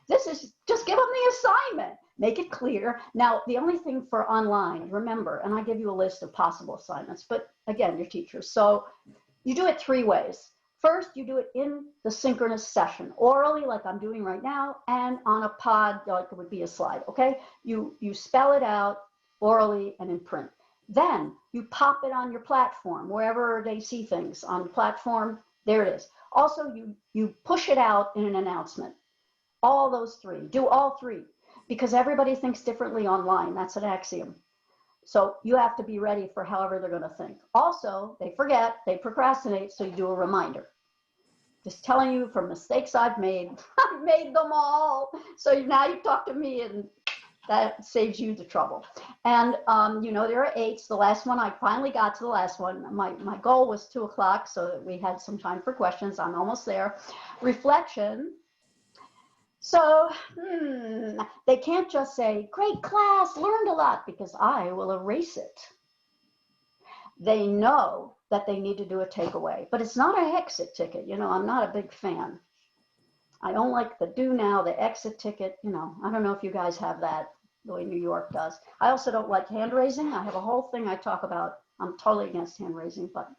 This is just give them the assignment. Make it clear. Now, the only thing for online, remember, and I give you a list of possible assignments, but again, you're teachers. So you do it 3 ways. First, you do it in the synchronous session, orally, like I'm doing right now, and on a pod, like it would be a slide, okay? You spell it out orally and in print. Then you pop it on your platform, wherever they see things on the platform, there it is. Also, you push it out in an announcement. All those 3, do all 3, because everybody thinks differently online. That's an axiom. So you have to be ready for however they're going to think. Also, they forget, they procrastinate, so you do a reminder. Just telling you from mistakes I've made. I've made them all. So now you talk to me, and that saves you the trouble. And you know, there are 8s. The last one, I finally got to the last one. My goal was 2 o'clock, so that we had some time for questions. I'm almost there. Reflection. So they can't just say, great class, learned a lot, because I will erase it. They know that they need to do a takeaway, but it's not an exit ticket. You know, I'm not a big fan. I don't like the do now, the exit ticket. You know, I don't know if you guys have that the way New York does. I also don't like hand raising. I have a whole thing I talk about. I'm totally against hand raising, but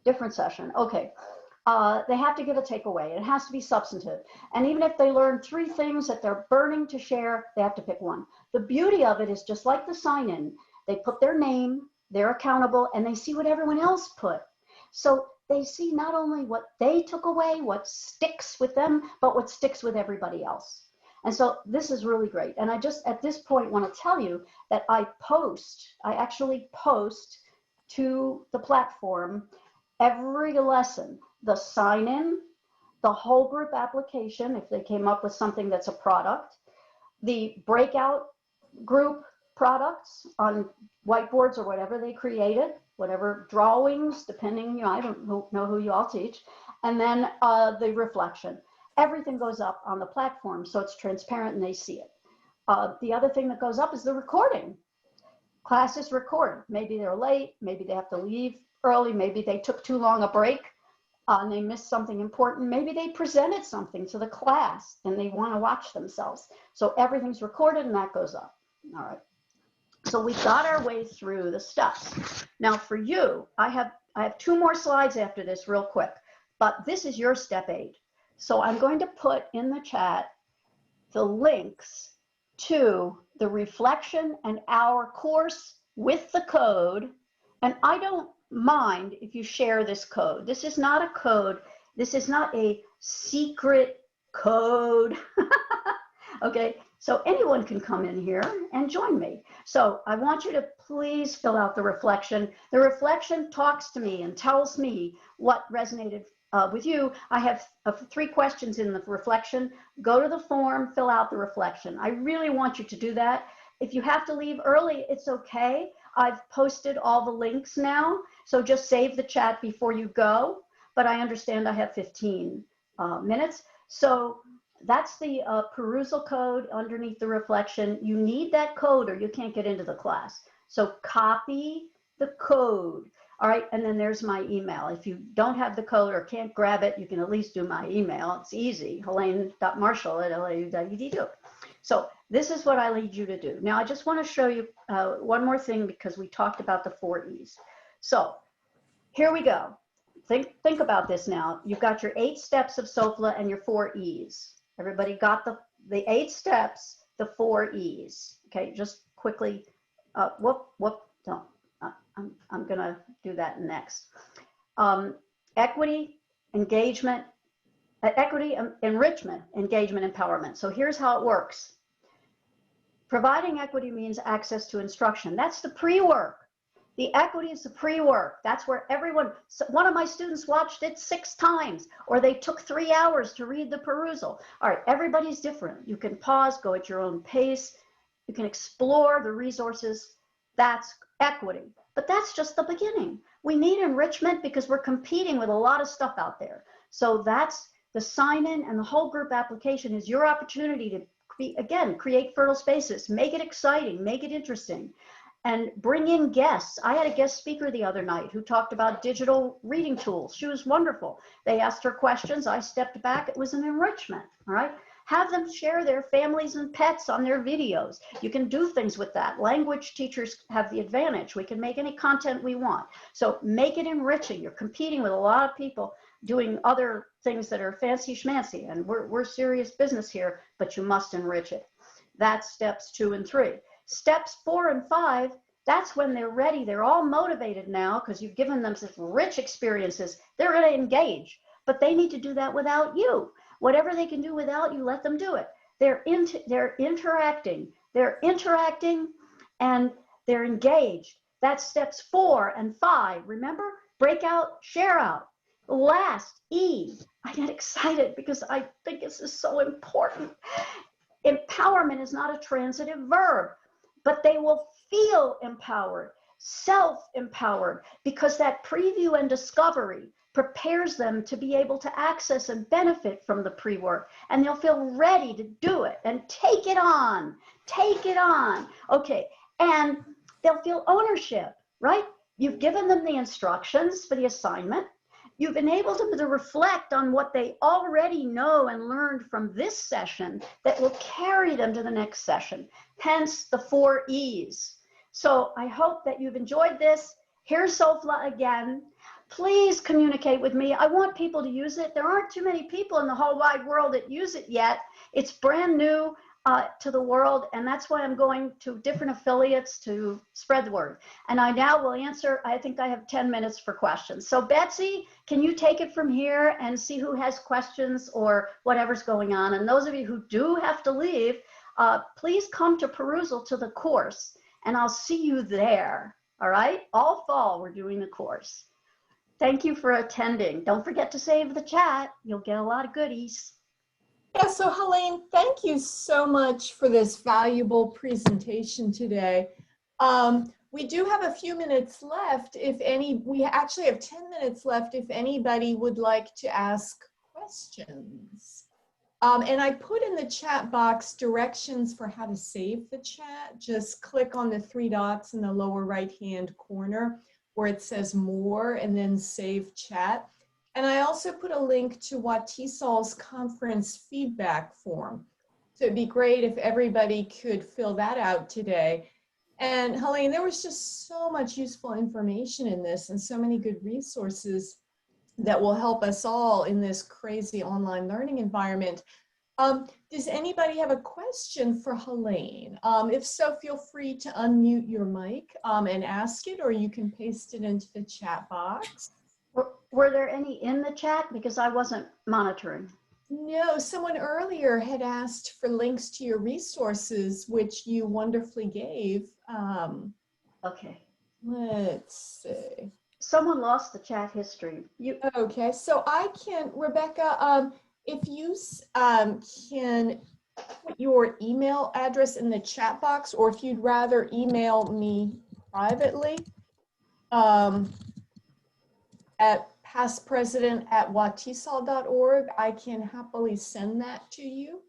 different session. Okay. They have to give a takeaway. It has to be substantive. And even if they learn 3 things that they're burning to share, they have to pick one. The beauty of it is just like the sign-in. They put their name, they're accountable, and they see what everyone else put. So they see not only what they took away, what sticks with them, but what sticks with everybody else. And so this is really great. And I just, at this point, want to tell you that I actually post to the platform every lesson, the sign-in, the whole group application, if they came up with something that's a product, the breakout group products on whiteboards or whatever they created, whatever drawings, depending, you know, I don't know who you all teach, and then the reflection. Everything goes up on the platform, so it's transparent and they see it. The other thing that goes up is the recording. Classes record. Maybe they're late, maybe they have to leave early, maybe they took too long a break and they missed something important. Maybe they presented something to the class and they want to watch themselves. So everything's recorded and that goes up. All right. So we got our way through the steps. Now for you, I have 2 more slides after this real quick, but this is your step 8. So I'm going to put in the chat the links to the reflection and our course with the code. And I don't mind if you share this code. This is not a code. This is not a secret code. Okay, so anyone can come in here and join me. So I want you to please fill out the reflection. The reflection talks to me and tells me what resonated with you. I have 3 questions in the reflection. Go to the form, fill out the reflection. I really want you to do that. If you have to leave early, it's okay. I've posted all the links now, so just save the chat before you go. But I understand I have 15 minutes. So that's the perusal code underneath the reflection. You need that code or you can't get into the class. So copy the code. All right, and then there's my email. If you don't have the code or can't grab it, you can at least do my email. It's easy, Helaine.Marshall@LIU.edu. So this is what I need you to do. Now, I just want to show you one more thing because we talked about the 4 E's. So here we go. Think about this now. You've got your 8 steps of Sofla and your 4 E's. Everybody got the 8 steps, the 4 E's. Okay, just quickly. No, I'm gonna do that next. equity, engagement, equity, enrichment, engagement, empowerment. So here's how it works. Providing equity means access to instruction. That's the pre-work. The equity is the pre-work. That's where everyone, one of my students watched it 6 times, or they took 3 hours to read the perusal. All right, everybody's different. You can pause, go at your own pace. You can explore the resources. That's equity. But that's just the beginning. We need enrichment because we're competing with a lot of stuff out there. So that's the sign-in, and the whole group application is your opportunity to, again, create fertile spaces, make it exciting, make it interesting, and bring in guests. I had a guest speaker the other night who talked about digital reading tools. She was wonderful. They asked her questions. I stepped back. It was an enrichment, all right? Have them share their families and pets on their videos. You can do things with that. Language teachers have the advantage. We can make any content we want. So make it enriching. You're competing with a lot of people doing other things that are fancy schmancy, and we're serious business here, but you must enrich it. That's steps 2 and 3. Steps 4 and 5, that's when they're ready. They're all motivated now because you've given them such rich experiences. They're going to engage, but they need to do that without you. Whatever they can do without you, let them do it. They're interacting, and they're engaged. That's steps 4 and 5. Remember? Breakout, share out. Last, E. I get excited because I think this is so important. Empowerment is not a transitive verb, but they will feel empowered, self-empowered, because that preview and discovery prepares them to be able to access and benefit from the pre-work, and they'll feel ready to do it and take it on. Okay, and they'll feel ownership, right? You've given them the instructions for the assignment. You've enabled them to reflect on what they already know and learned from this session that will carry them to the next session, hence the 4 E's. So I hope that you've enjoyed this. Here's Sofla again. Please communicate with me. I want people to use it. There aren't too many people in the whole wide world that use it yet. It's brand new to the world, and that's why I'm going to different affiliates to spread the word. And I now will answer, I think I have 10 minutes for questions. So Betsy, can you take it from here and see who has questions or whatever's going on? And those of you who do have to leave, please come to perusal to the course, and I'll see you there. All right, all fall we're doing the course. Thank you for attending. Don't forget to save the chat. You'll get a lot of goodies. Yeah, so Helaine, thank you so much for this valuable presentation today. We do have a few minutes left. We actually have 10 minutes left if anybody would like to ask questions. And I put in the chat box directions for how to save the chat. Just click on the 3 dots in the lower right-hand corner where it says more and then save chat. And I also put a link to WATESOL's conference feedback form. So it'd be great if everybody could fill that out today. And Helaine, there was just so much useful information in this and so many good resources that will help us all in this crazy online learning environment. Does anybody have a question for Helaine? If so, feel free to unmute your mic and ask it, or you can paste it into the chat box. Were there any in the chat? Because I wasn't monitoring. No, someone earlier had asked for links to your resources, which you wonderfully gave. Okay. Let's see. Someone lost the chat history. Okay, so I can, Rebecca, if you can put your email address in the chat box, or if you'd rather email me privately at pastpresident@watesol.org, I can happily send that to you.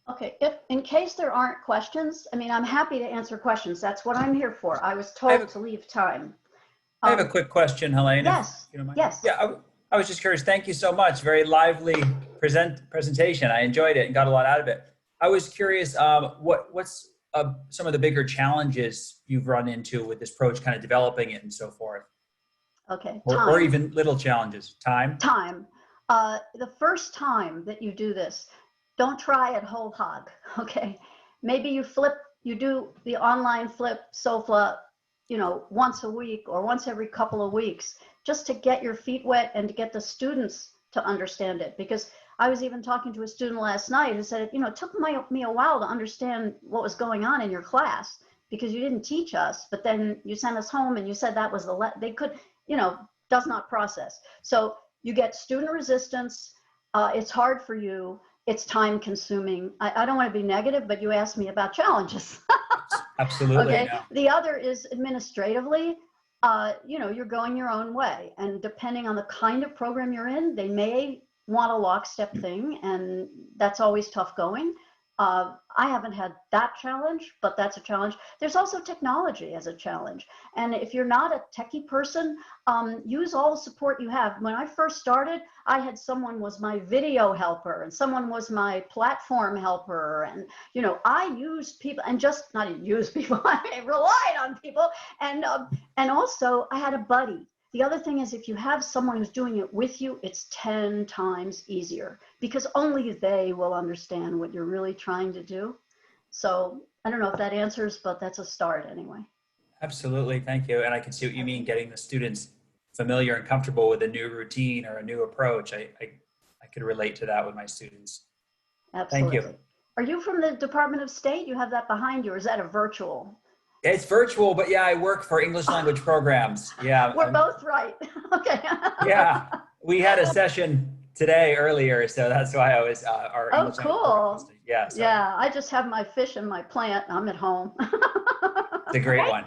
Okay, if in case there aren't questions, I mean, I'm happy to answer questions. That's what I'm here for. I was told to leave time. I have a quick question, Helaine. Yes, if you don't mind. yes. Yeah, I was just curious. Thank you so much. Very lively presentation. I enjoyed it and got a lot out of it. I was curious, what's some of the bigger challenges you've run into with this approach, kind of developing it and so forth? Okay, or even little challenges. Time. The first time that you do this, don't try it whole hog, okay? Maybe you do the online flip Sofla, once a week or once every couple of weeks. just to get your feet wet and to get the students to understand it. Because I was even talking to a student last night who said, you know, it took me a while to understand what was going on in your class because you didn't teach us, but then you sent us home and you said that was they could, you know, does not process. So you get student resistance. It's hard for you. It's time consuming. I don't want to be negative, but you asked me about challenges. Absolutely. Okay. No. The other is administratively, you know, you're going your own way. And depending on the kind of program you're in, they may want a lockstep thing. And that's always tough going. I haven't had that challenge, but that's a challenge. There's also technology as a challenge. And if you're not a techie person, use all the support you have. When I first started, I had someone was my video helper and someone was my platform helper. And, you know, I used people and just not use people, I relied on people. And also I had a buddy. The other thing is if you have someone who's doing it with you, it's 10 times easier because only they will understand what you're really trying to do. So I don't know if that answers, but that's a start anyway. Absolutely. Thank you. And I can see what you mean, getting the students familiar and comfortable with a new routine or a new approach. I could relate to that with my students. Absolutely. Thank you. Are you from the Department of State? You have that behind you, or is that a virtual? It's virtual, but yeah, I work for English language programs. Yeah. We're both right. Okay. Yeah. We had a session today earlier, so that's why I was our Oh, English language cool. program. Yeah. So Yeah, I just have my fish in my plant. I'm at home. it's a great one.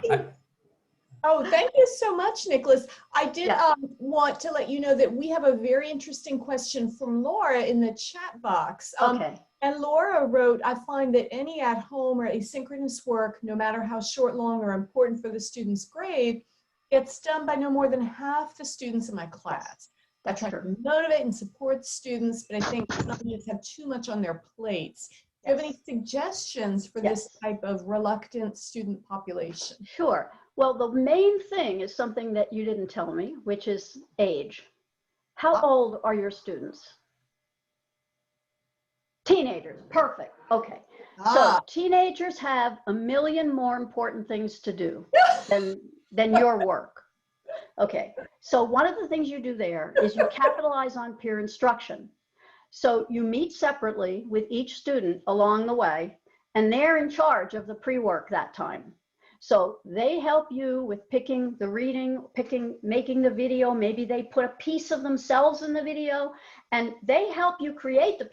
Oh, thank you so much, Nicholas. I did Yeah. want to let you know that we have a very interesting question from Laura in the chat box. Okay. And Laura wrote, I find that any at-home or asynchronous work, no matter how short, long, or important for the student's grade, gets done by no more than half the students in my class. I That's try true. to motivate and support students, but I think some students have too much on their plates. Do you have any suggestions for this type of reluctant student population? Sure. Well, the main thing is something that you didn't tell me, which is age. How old are your students? Teenagers. Perfect. Okay. So teenagers have a million more important things to do than your work. Okay. So one of the things you do there is you capitalize on peer instruction. So you meet separately with each student along the way, and they're in charge of the pre-work that time. So they help you with picking the reading, making the video. Maybe they put a piece of themselves in the video, and they help you create the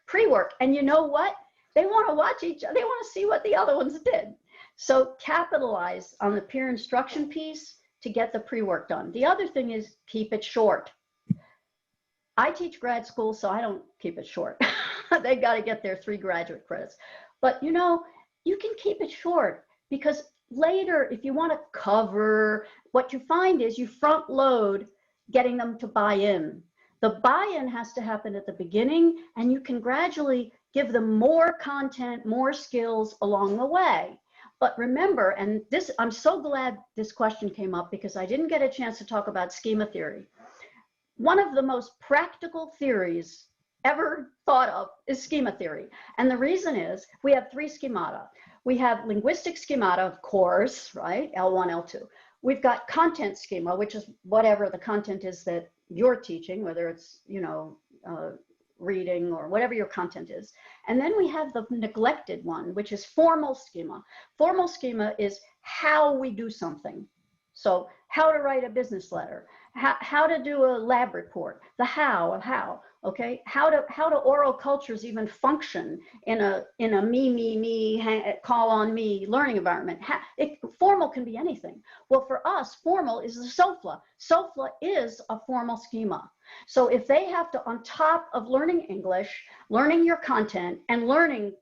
pre-work. And you know what? They want to watch each other. They want to see what the other ones did. So capitalize on the peer instruction piece to get the pre-work done. The other thing is keep it short. I teach grad school, so I don't keep it short. They got to get their 3 graduate credits. But you know, you can keep it short because later, if you want to cover, what you find is you front load getting them to buy in. The buy-in has to happen at the beginning, and you can gradually give them more content, more skills along the way. But remember, and this, I'm so glad this question came up because I didn't get a chance to talk about schema theory. One of the most practical theories ever thought of is schema theory. And the reason is we have 3 schemata. We have linguistic schemata, of course, right? L1, L2. We've got content schema, which is whatever the content is that you're teaching, whether it's, you know, reading or whatever your content is. And then we have the neglected one, which is formal schema. Formal schema is how we do something. So how to write a business letter, how to do a lab report, the how of how, okay? How do oral cultures even function in a me, call on me learning environment? Formal can be anything. Well, for us, formal is the Sofla. Sofla is a formal schema. So if they have to, on top of learning English, learning your content, and learning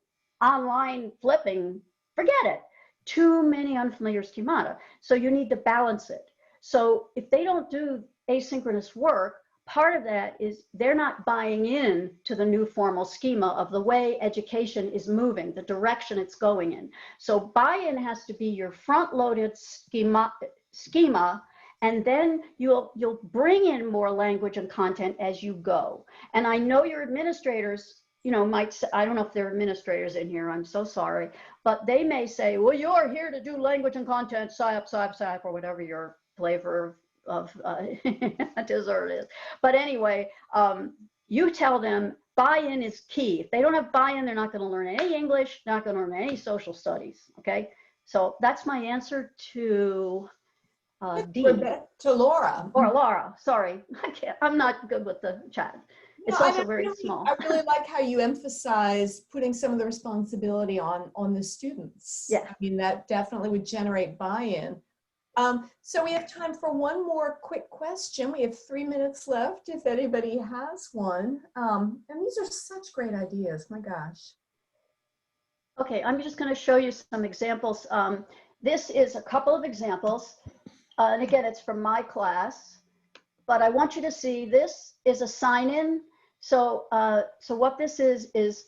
online flipping, forget it. Too many unfamiliar schemata. So you need to balance it. So if they don't do asynchronous work, part of that is they're not buying in to the new formal schema of the way education is moving, the direction it's going in. So buy-in has to be your front-loaded schema, and then you'll bring in more language and content as you go. And I know your administrators, you know, might say, I don't know if there are administrators in here, I'm so sorry, but they may say, well, you're here to do language and content, psyop, or whatever your flavor dessert is. But anyway, you tell them buy-in is key. If they don't have buy-in, they're not going to learn any English, not going to learn any social studies. Okay, so that's my answer to D. To Laura. Or Laura. Sorry, I'm not good with the chat. It's also very small. I really like how you emphasize putting some of the responsibility on the students. Yeah. I mean, that definitely would generate buy-in. So we have time for one more quick question. We have 3 minutes left if anybody has one. And these are such great ideas, my gosh. Okay, I'm just going to show you some examples. This is a couple of examples. And again, it's from my class. But I want you to see this is a sign-in. So what this is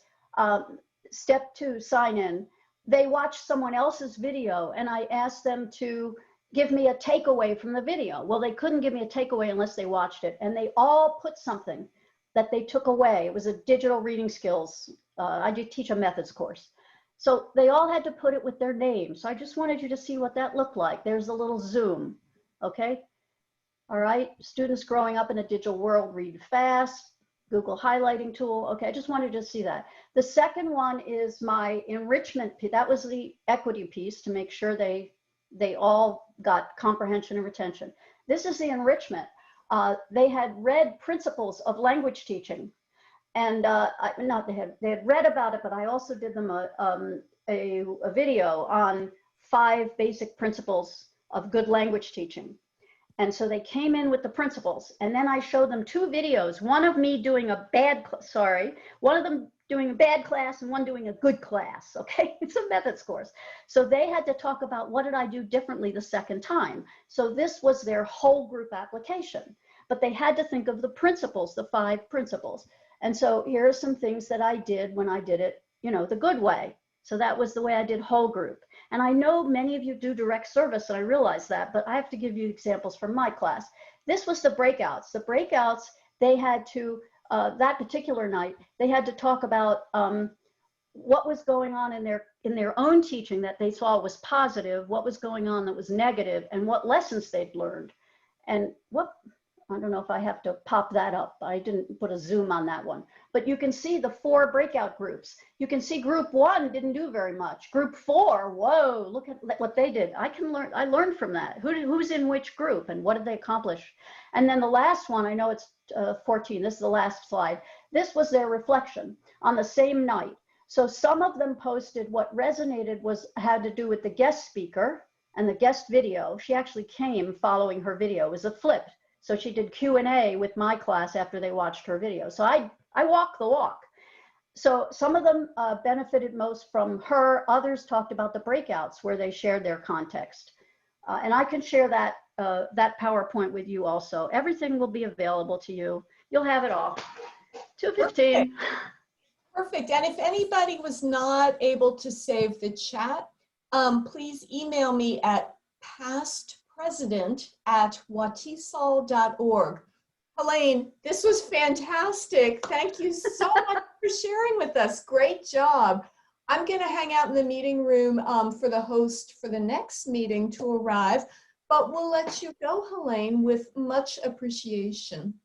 step 2, sign in. They watch someone else's video and I asked them to give me a takeaway from the video. Well, they couldn't give me a takeaway unless they watched it. And they all put something that they took away. It was a digital reading skills. I did teach a methods course. So they all had to put it with their name. So I just wanted you to see what that looked like. There's a little zoom, okay? All right, students growing up in a digital world read fast, Google highlighting tool. Okay, I just wanted to see that. The second one is my enrichment piece. That was the equity piece to make sure they all got comprehension and retention. This is the enrichment. They had read Principles of Language Teaching. And they had read about it, but I also did them a video on 5 basic principles of good language teaching. And so they came in with the principles, and then I showed them 2 videos, one of me doing a bad, one of them doing a bad class and one doing a good class, okay? It's a methods course. So they had to talk about what did I do differently the second time. So this was their whole group application, but they had to think of the principles, the 5 principles. And so here are some things that I did when I did it, you know, the good way. So that was the way I did whole group. And I know many of you do direct service, and I realize that, but I have to give you examples from my class. This was the breakouts. The breakouts, they had to, that particular night, they had to talk about what was going on in their own teaching that they saw was positive, what was going on that was negative, and what lessons they'd learned. And I don't know if I have to pop that up. I didn't put a zoom on that one. But you can see the 4 breakout groups. You can see group 1 didn't do very much. Group 4, whoa, look at what they did. I learned from that. Who's in which group and what did they accomplish? And then the last one, I know it's 14. This is the last slide. This was their reflection on the same night. So some of them posted what resonated had to do with the guest speaker and the guest video. She actually came following her video. It was a flip. So she did Q&A with my class after they watched her video. So I walk the walk. So some of them benefited most from her. Others talked about the breakouts where they shared their context. And I can share that PowerPoint with you also. Everything will be available to you. You'll have it all. 2:15. Perfect. And if anybody was not able to save the chat, please email me at pastpresident@watesol.org. Helaine, this was fantastic. Thank you so much for sharing with us. Great job. I'm going to hang out in the meeting room for the host for the next meeting to arrive, but we'll let you go, Helaine, with much appreciation.